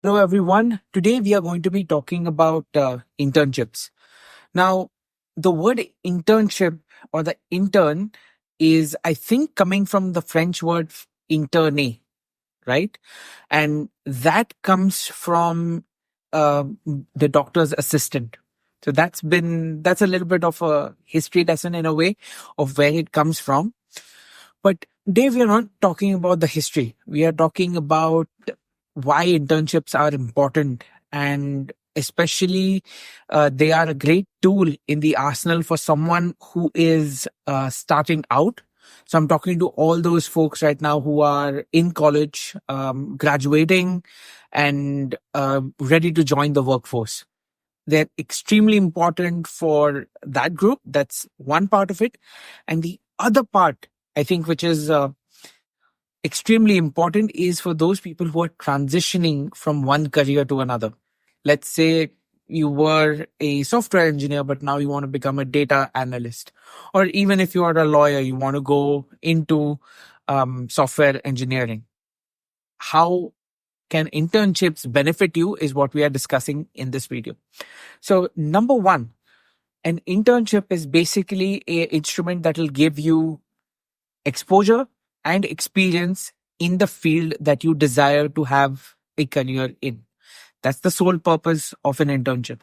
Hello, everyone. Today we are going to be talking about internships. Now, the word internship or the intern is, I think, coming from the French word interne, right? And that comes from uh, the doctor's assistant. So that's a little bit of a history lesson in a way of where it comes from. But Dave, we are not talking about the history. We are talking about why internships are important, and especially they are a great tool in the arsenal for someone who is starting out. So I'm talking to all those folks right now who are in college, graduating, and ready to join the workforce. They're extremely important for that group. That's one part of it. And the other part, I think, which is extremely important, is for those people who are transitioning from one career to another. Let's say you were a software engineer, but now you want to become a data analyst. Or even if you are a lawyer, you want to go into software engineering. How can internships benefit you is what we are discussing in this video. So number one, an internship is basically a instrument that will give you exposure and experience in the field that you desire to have a career in. That's the sole purpose of an internship.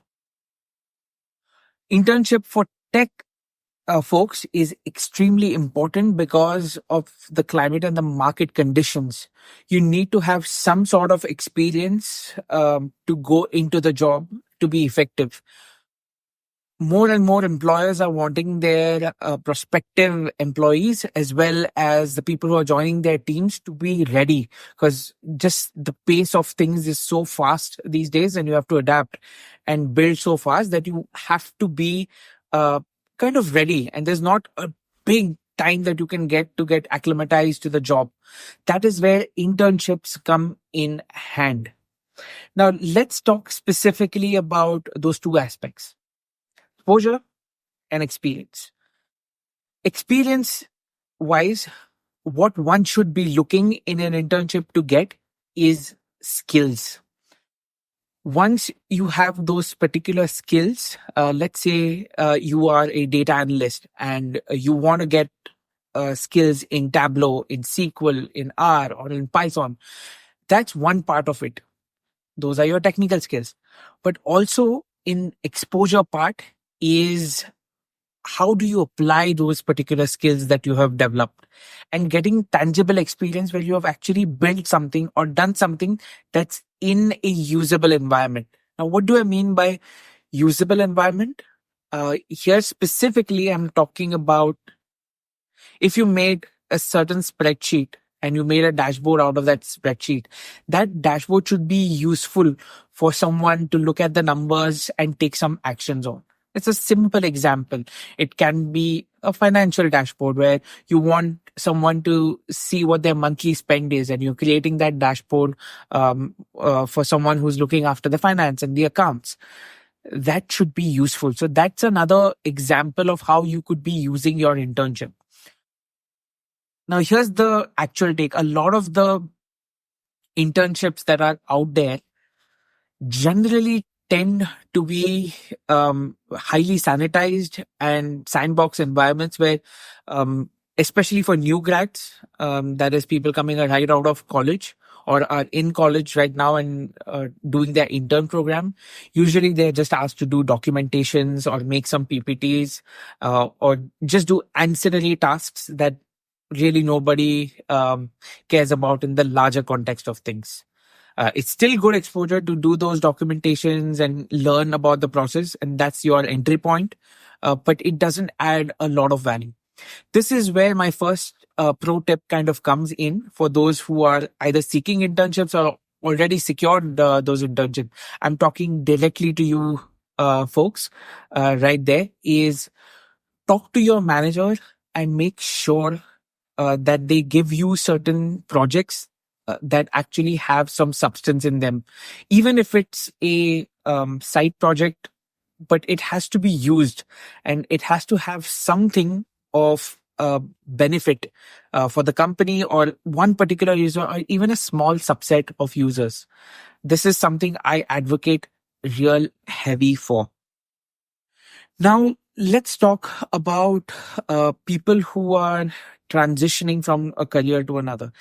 Internship for tech folks is extremely important because of the climate and the market conditions. You need to have some sort of experience to go into the job to be effective. More and more employers are wanting their prospective employees, as well as the people who are joining their teams, to be ready, because just the pace of things is so fast these days, and you have to adapt and build so fast that you have to be kind of ready, and there's not a big time that you can get to get acclimatized to the job. That is where internships come in hand. Now let's talk specifically about those two aspects: exposure and experience. Experience wise, what one should be looking in an internship to get is skills. Once you have those particular skills, let's say you are a data analyst and you want to get skills in Tableau, in SQL, in R, or in Python. That's one part of it. Those are your technical skills. But also in exposure part is, how do you apply those particular skills that you have developed, and getting tangible experience where you have actually built something or done something that's in a usable environment. Now, what do I mean by usable environment? Here specifically, I'm talking about if you made a certain spreadsheet and you made a dashboard out of that spreadsheet, that dashboard should be useful for someone to look at the numbers and take some actions on. It's a simple example. It can be a financial dashboard where you want someone to see what their monthly spend is, and you're creating that dashboard for someone who's looking after the finance and the accounts. That should be useful. So that's another example of how you could be using your internship. Now, here's the actual take. A lot of the internships that are out there generally tend to be highly sanitized and sandbox environments where, especially for new grads, that is people coming right out of college or are in college right now and doing their intern program, usually they're just asked to do documentations or make some PPTs or just do ancillary tasks that really nobody cares about in the larger context of things. It's still good exposure to do those documentations and learn about the process, and that's your entry point. But it doesn't add a lot of value. This is where my first pro tip kind of comes in for those who are either seeking internships or already secured those internships. I'm talking directly to you folks right there, is talk to your manager and make sure that they give you certain projects that actually have some substance in them. Even if it's a side project, but it has to be used and it has to have something of benefit for the company or one particular user or even a small subset of users. This is something I advocate real heavy for. Now, let's talk about people who are transitioning from a career to another.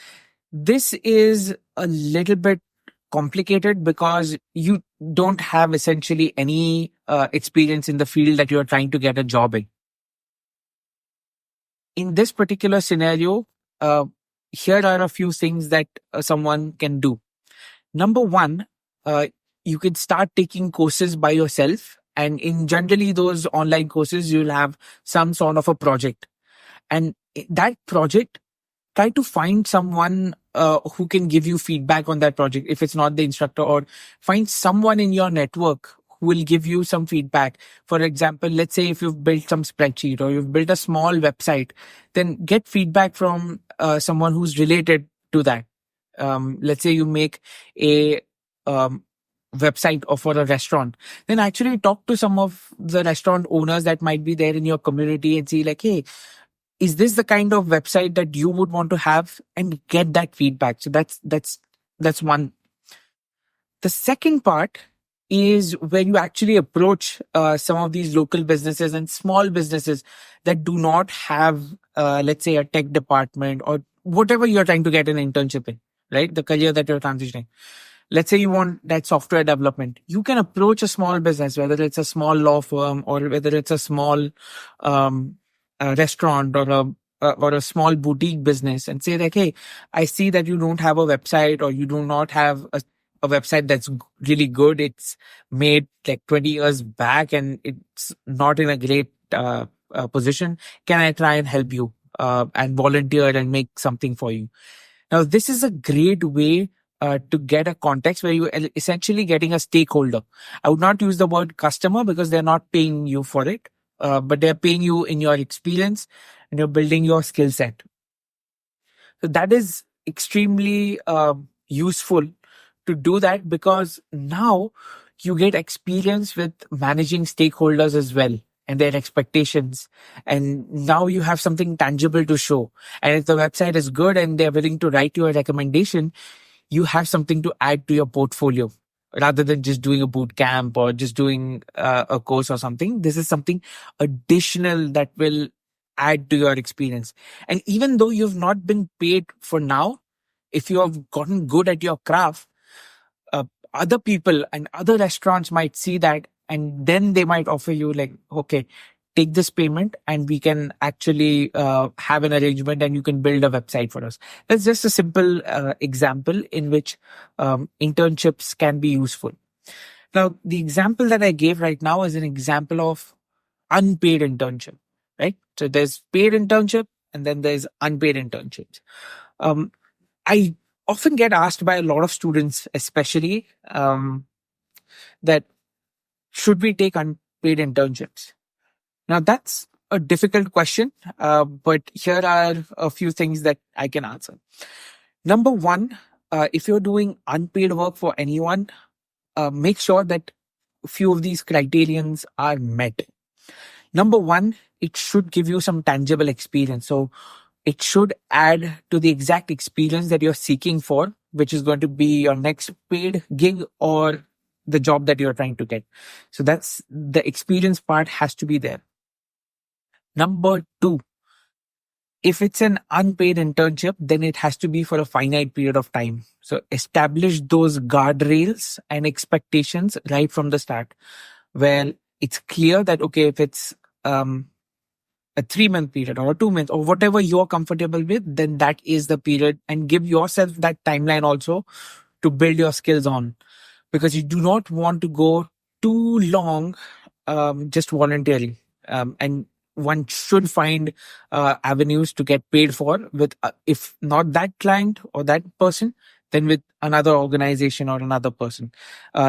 This is a little bit complicated because you don't have essentially any experience in the field that you're trying to get a job in. In this particular scenario, uh, here are a few things that someone can do. Number one, uh, you can start taking courses by yourself. And in generally those online courses, you'll have some sort of a project. And that project, try to find someone who can give you feedback on that project if it's not the instructor, or find someone in your network who will give you some feedback. For example, let's say if you've built some spreadsheet or you've built a small website, then get feedback from someone who's related to that. Let's say you make a um, website or for a restaurant, then actually talk to some of the restaurant owners that might be there in your community and see like, hey, is this the kind of website that you would want to have, and get that feedback. So that's one. The second part is where you actually approach some of these local businesses and small businesses that do not have, let's say, a tech department or whatever you're trying to get an internship in, right? The career that you're transitioning. Let's say you want that software development. You can approach a small business, whether it's a small law firm or whether it's a small restaurant or a small boutique business, and say like, hey, I see that you don't have a website, or you do not have a website that's really good. It's made like 20 years back and it's not in a great position. Can I try and help you and volunteer and make something for you? Now, this is a great way to get a context where you're essentially getting a stakeholder. I would not use the word customer because they're not paying you for it, but they're paying you in your experience and you're building your skill set. So that is extremely useful to do that, because now you get experience with managing stakeholders as well and their expectations. And now you have something tangible to show. And if the website is good and they're willing to write you a recommendation, you have something to add to your portfolio rather than just doing a boot camp or just doing a course or something. This is something additional that will add to your experience. And even though you've not been paid for now, if you have gotten good at your craft, other people and other restaurants might see that, and then they might offer you like, okay, take this payment and we can actually have an arrangement and you can build a website for us. That's just a simple example in which internships can be useful. Now, the example that I gave right now is an example of unpaid internship, right? So there's paid internship and then there's unpaid internships. I often get asked by a lot of students, especially, that should we take unpaid internships? Now, that's a difficult question, but here are a few things that I can answer. Number one, if you're doing unpaid work for anyone, make sure that a few of these criterions are met. Number one, it should give you some tangible experience. So it should add to the exact experience that you're seeking for, which is going to be your next paid gig or the job that you're trying to get. So that's the experience part has to be there. Number two, if it's an unpaid internship, then it has to be for a finite period of time. So establish those guardrails and expectations right from the start, where it's clear that, okay, if it's a 3-month period or a 2 month or whatever you're comfortable with, then that is the period, and give yourself that timeline also to build your skills on, because you do not want to go too long just voluntarily. And one should find avenues to get paid for with, if not that client or that person, then with another organization or another person.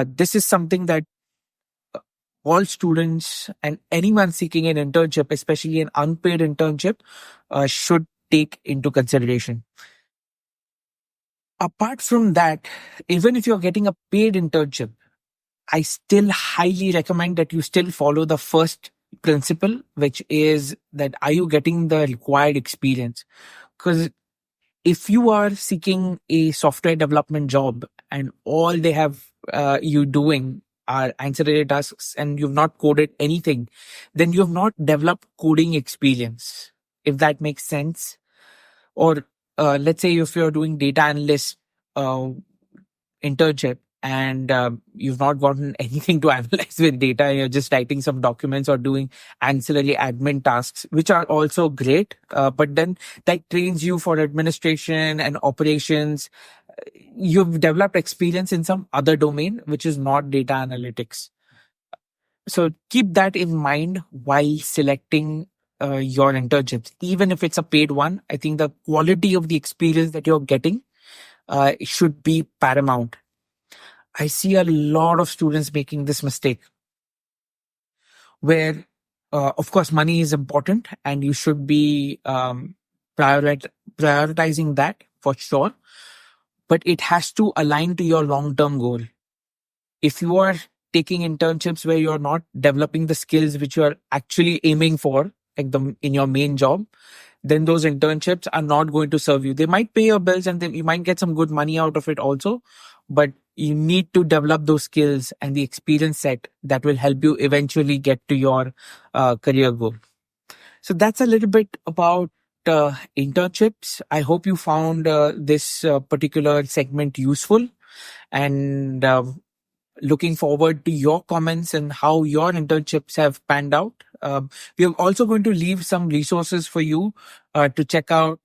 This is something that all students and anyone seeking an internship, especially an unpaid internship, should take into consideration. Apart from that, even if you're getting a paid internship, I still highly recommend that you still follow the first principle, which is that are you getting the required experience? Because if you are seeking a software development job and all they have you doing are ancillary tasks and you've not coded anything, then you have not developed coding experience, if that makes sense. Or let's say if you're doing data analyst uh, internship and you've not gotten anything to analyze with data, you're just writing some documents or doing ancillary admin tasks, which are also great. But then that trains you for administration and operations. You've developed experience in some other domain, which is not data analytics. So keep that in mind while selecting your internships. Even if it's a paid one, I think the quality of the experience that you're getting should be paramount. I see a lot of students making this mistake where, of course, money is important and you should be prioritizing that for sure, but it has to align to your long-term goal. If you are taking internships where you're not developing the skills which you are actually aiming for, like in your main job, then those internships are not going to serve you. They might pay your bills and you might get some good money out of it also, but you need to develop those skills and the experience set that will help you eventually get to your career goal. So that's a little bit about internships. I hope you found this particular segment useful, and looking forward to your comments and how your internships have panned out. We are also going to leave some resources for you to check out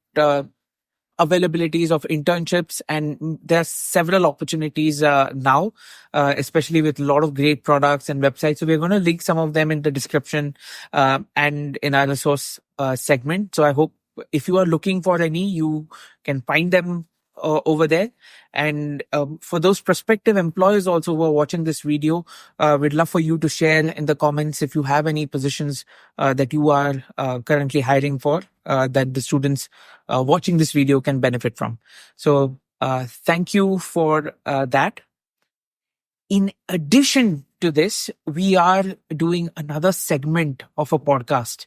availabilities of internships, and there are several opportunities now, especially with a lot of great products and websites. So we're going to link some of them in the description and in our resource segment. So I hope if you are looking for any, you can find them over there. And for those prospective employers also who are watching this video, we'd love for you to share in the comments if you have any positions that you are currently hiring for that the students watching this video can benefit from. So thank you for that. In addition to this, we are doing another segment of a podcast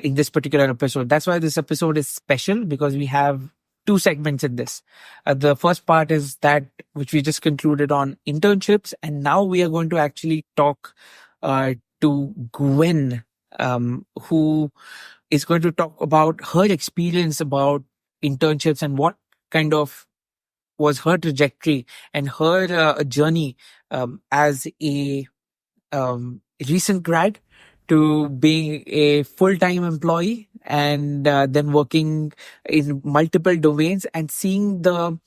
in this particular episode. That's why this episode is special, because we have two segments in this. The first part is that which we just concluded on internships, and now we are going to actually talk to Gwen, who is going to talk about her experience about internships and what kind of was her trajectory and her journey as a recent grad to being a full-time employee, and then working in multiple domains and seeing the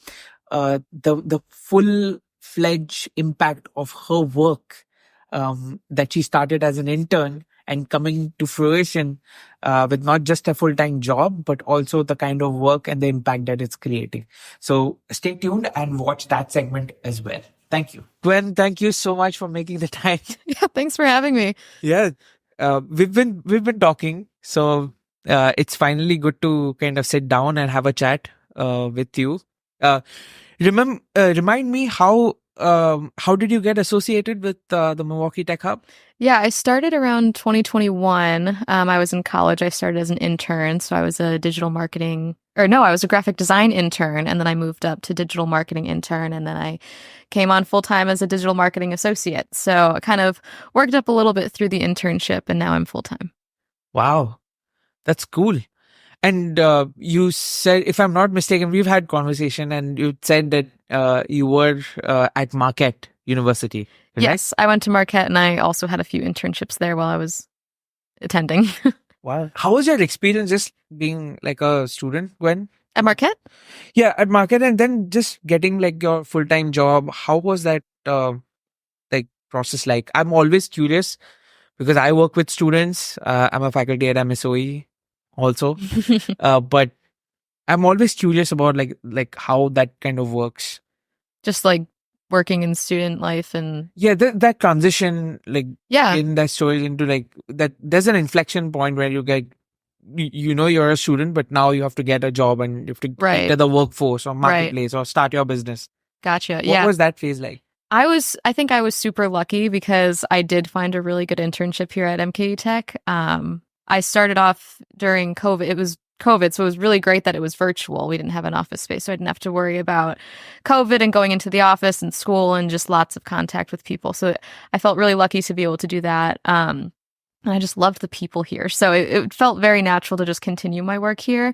full-fledged impact of her work that she started as an intern and coming to fruition with not just a full-time job, but also the kind of work and the impact that it's creating. So stay tuned and watch that segment as well. Thank you. Gwen, thank you so much for making the time. Yeah, thanks for having me. Yeah, we've been talking, so it's finally good to kind of sit down and have a chat with you. Remind me how did you get associated with the Milwaukee Tech Hub? Yeah, I started around 2021. I was in college. I started as an intern. So I was a I was a graphic design intern. And then I moved up to digital marketing intern. And then I came on full time as a digital marketing associate. So I kind of worked up a little bit through the internship, and now I'm full time. Wow, that's cool. And you said, if I'm not mistaken, we've had conversation, and you said that you were at Marquette University. Correct? Yes, I went to Marquette, and I also had a few internships there while I was attending. Wow. How was your experience just being like a student, Gwen? At Marquette? Yeah, at Marquette, and then just getting like your full-time job. How was that like process like? I'm always curious because I work with students. I'm a faculty at MSOE also. But I'm always curious about like how that kind of works. Just like working in student life and that transition, like in that story into like that, there's an inflection point where you get you're a student, but now you have to get a job and you have to enter the workforce or marketplace or start your business. Gotcha. What was that phase like? I think I was super lucky because I did find a really good internship here at MKE Tech. I started off during COVID. It was COVID, so it was really great that it was virtual. We didn't have an office space, so I didn't have to worry about COVID and going into the office and school and just lots of contact with people. So I felt really lucky to be able to do that. And I just loved the people here. So it felt very natural to just continue my work here.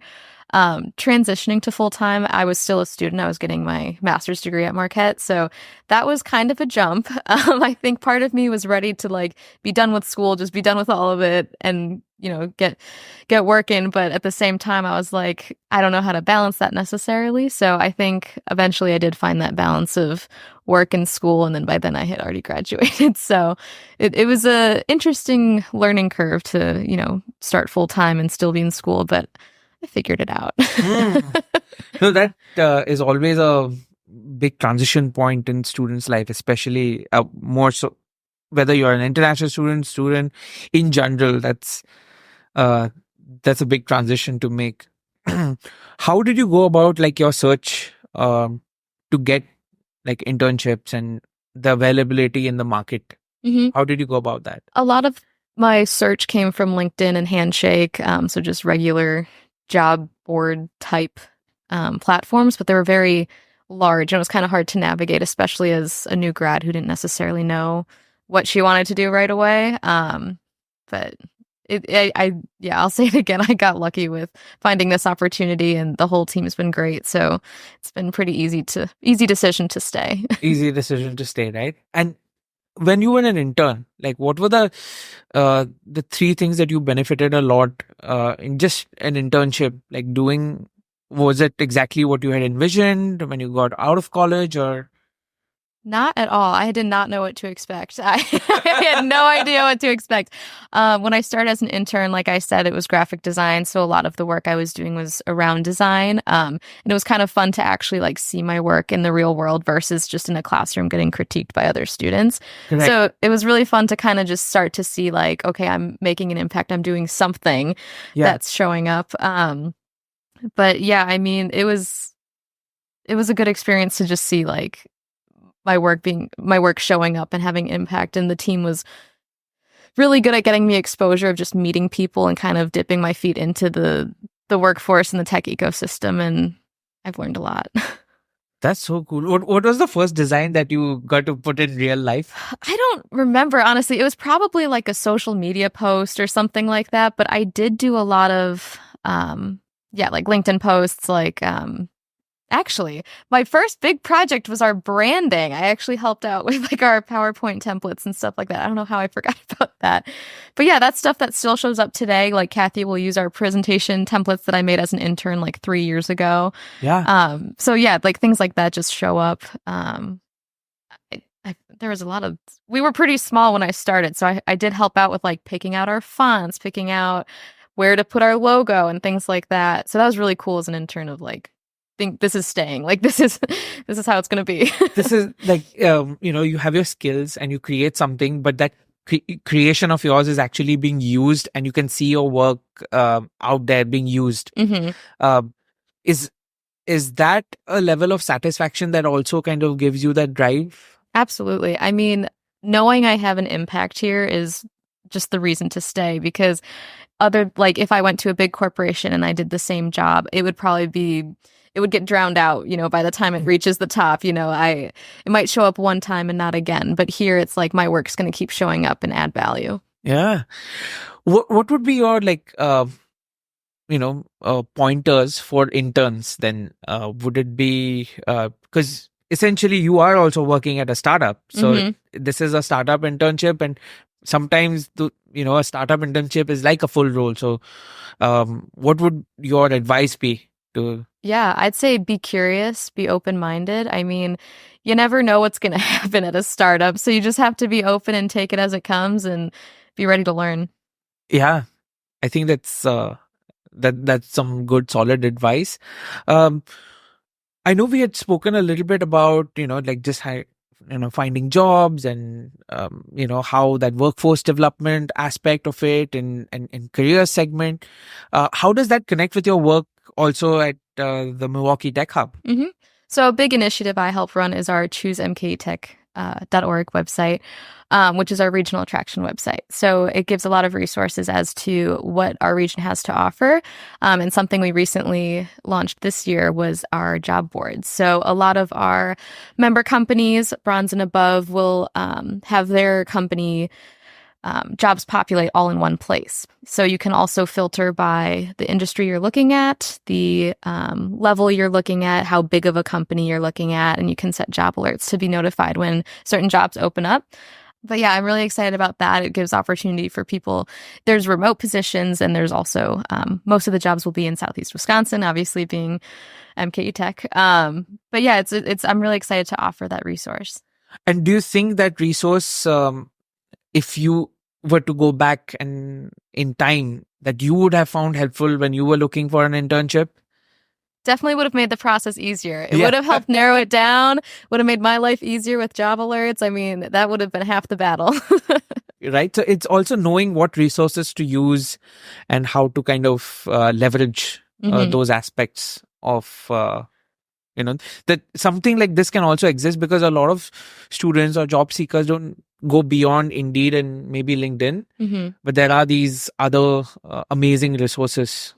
Transitioning to full time, I was still a student. I was getting my master's degree at Marquette. So that was kind of a jump. I think part of me was ready to like be done with school, just be done with all of it and, you know, get working. But at the same time, I was like, I don't know how to balance that necessarily. So I think eventually I did find that balance of work and school. And then by then I had already graduated. So it was a interesting learning curve to, you know, start full time and still be in school. But I figured it out. So that is always a big transition point in students' life, especially more so whether you're an international student in general. That's a big transition to make. How did you go about like your search to get like internships and the availability in the market? How did you go about that? A lot of my search came from LinkedIn and Handshake, so just regular job board type platforms, but they were very large and it was kind of hard to navigate, especially as a new grad who didn't necessarily know what she wanted to do right away. But I'll say it again. I got lucky with finding this opportunity, and the whole team has been great. So it's been pretty easy decision to stay. Easy decision to stay, right? And when you were an intern, like what were the three things that you benefited a lot in just an internship, like doing? Was it exactly what you had envisioned when you got out of college, or? Not at all. I did not know what to expect. I had no idea what to expect. When I started as an intern, like I said, it was graphic design. So a lot of the work I was doing was around design. And it was kind of fun to actually like see my work in the real world versus just in a classroom getting critiqued by other students. Correct. So it was really fun to kind of just start to see like, okay, I'm making an impact. I'm doing something that's showing up. But yeah, I mean, it was a good experience to just see like my work showing up and having impact. And the team was really good at getting me exposure of just meeting people and kind of dipping my feet into the workforce and the tech ecosystem. And I've learned a lot. That's so cool. What was the first design that you got to put in real life? I don't remember, honestly. It was probably like a social media post or something like that. But I did do a lot of, like LinkedIn posts, like, actually, my first big project was our branding. I actually helped out with like our PowerPoint templates and stuff like that. I don't know how I forgot about that. But yeah, that's stuff that still shows up today. Like Kathy will use our presentation templates that I made as an intern like 3 years ago. Yeah. So yeah, like things like that just show up. There was we were pretty small when I started. So I did help out with like picking out our fonts, picking out where to put our logo and things like that. So that was really cool as an intern of like, think this is staying, like this is how it's going to be. This is like you have your skills and you create something, but that creation of yours is actually being used and you can see your work out there being used. Is that a level of satisfaction that also kind of gives you that drive? Absolutely. I mean, knowing I have an impact here is just the reason to stay, because if I went to a big corporation and I did the same job, it would get drowned out, by the time it reaches the top. It might show up one time and not again. But here it's like my work's going to keep showing up and add value. Yeah. What would be your pointers for interns then? Would it be because essentially you are also working at a startup. So this is a startup internship, and sometimes a startup internship is like a full role. So what would your advice be to? Yeah, I'd say be curious, be open-minded. I mean, you never know what's going to happen at a startup. So you just have to be open and take it as it comes and be ready to learn. Yeah, I think that's that's some good, solid advice. I know we had spoken a little bit about, finding jobs and, how that workforce development aspect of it and career segment. How does that connect with your work also at the Milwaukee Tech Hub? So a big initiative I help run is our Choose MKE Tech .org website, which is our regional attraction website. So it gives a lot of resources as to what our region has to offer. And something we recently launched this year was our job boards. So a lot of our member companies, bronze and above, will have their company jobs populate all in one place. So you can also filter by the industry you're looking at, the level you're looking at, how big of a company you're looking at, and you can set job alerts to be notified when certain jobs open up. But yeah, I'm really excited about that. It gives opportunity for people. There's remote positions, and there's also most of the jobs will be in Southeast Wisconsin, obviously being MKE Tech. But yeah, it's I'm really excited to offer that resource. And do you think that resource, if you were to go back and in time, that you would have found helpful when you were looking for an internship? Definitely would have made the process easier. It would have helped narrow it down, would have made my life easier with job alerts. I mean, that would have been half the battle. Right. So it's also knowing what resources to use and how to kind of leverage those aspects of, that something like this can also exist, because a lot of students or job seekers don't go beyond Indeed and maybe LinkedIn, but there are these other amazing resources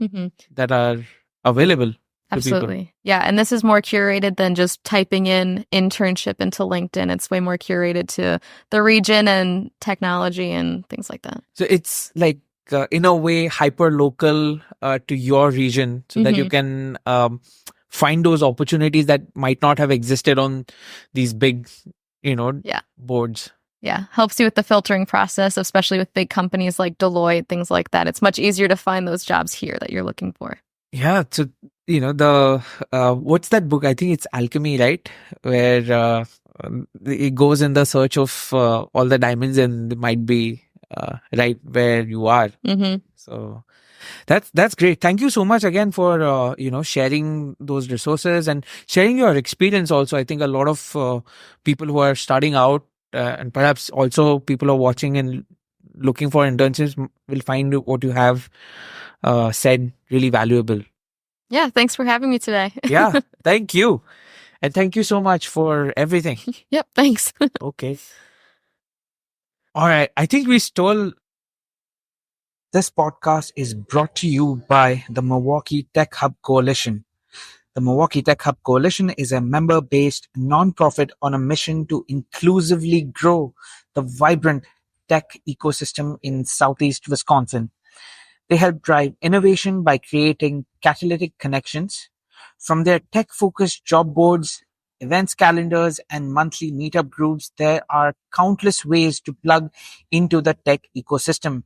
that are available. Absolutely. Yeah. And this is more curated than just typing in internship into LinkedIn. It's way more curated to the region and technology and things like that. So it's like, in a way, hyper local to your region, so that you can find those opportunities that might not have existed on these big, boards. Yeah. Helps you with the filtering process, especially with big companies like Deloitte, things like that. It's much easier to find those jobs here that you're looking for. Yeah. So, what's that book? I think it's Alchemy, right? Where it goes in the search of all the diamonds, and it might be right where you are. So that's great. Thank you so much again for sharing those resources and sharing your experience. Also, I think a lot of people who are starting out and perhaps also people who are watching and looking for internships will find what you have said really valuable. Yeah, thanks for having me today. Yeah, thank you. And thank you so much for everything. Yep, thanks. Okay. All right. I think we stole. This podcast is brought to you by the Milwaukee Tech Hub Coalition. The Milwaukee Tech Hub Coalition is a member-based nonprofit on a mission to inclusively grow the vibrant tech ecosystem in Southeast Wisconsin. They help drive innovation by creating catalytic connections. From their tech-focused job boards, events calendars, and monthly meetup groups, there are countless ways to plug into the tech ecosystem.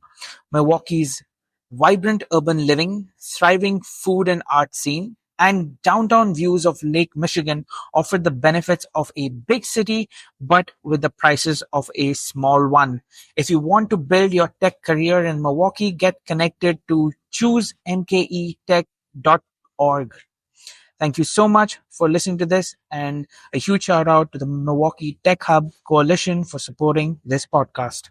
Milwaukee's vibrant urban living, thriving food and art scene, and downtown views of Lake Michigan offer the benefits of a big city, but with the prices of a small one. If you want to build your tech career in Milwaukee, get connected to choosemketech.org. Thank you so much for listening to this, and a huge shout out to the Milwaukee Tech Hub Coalition for supporting this podcast.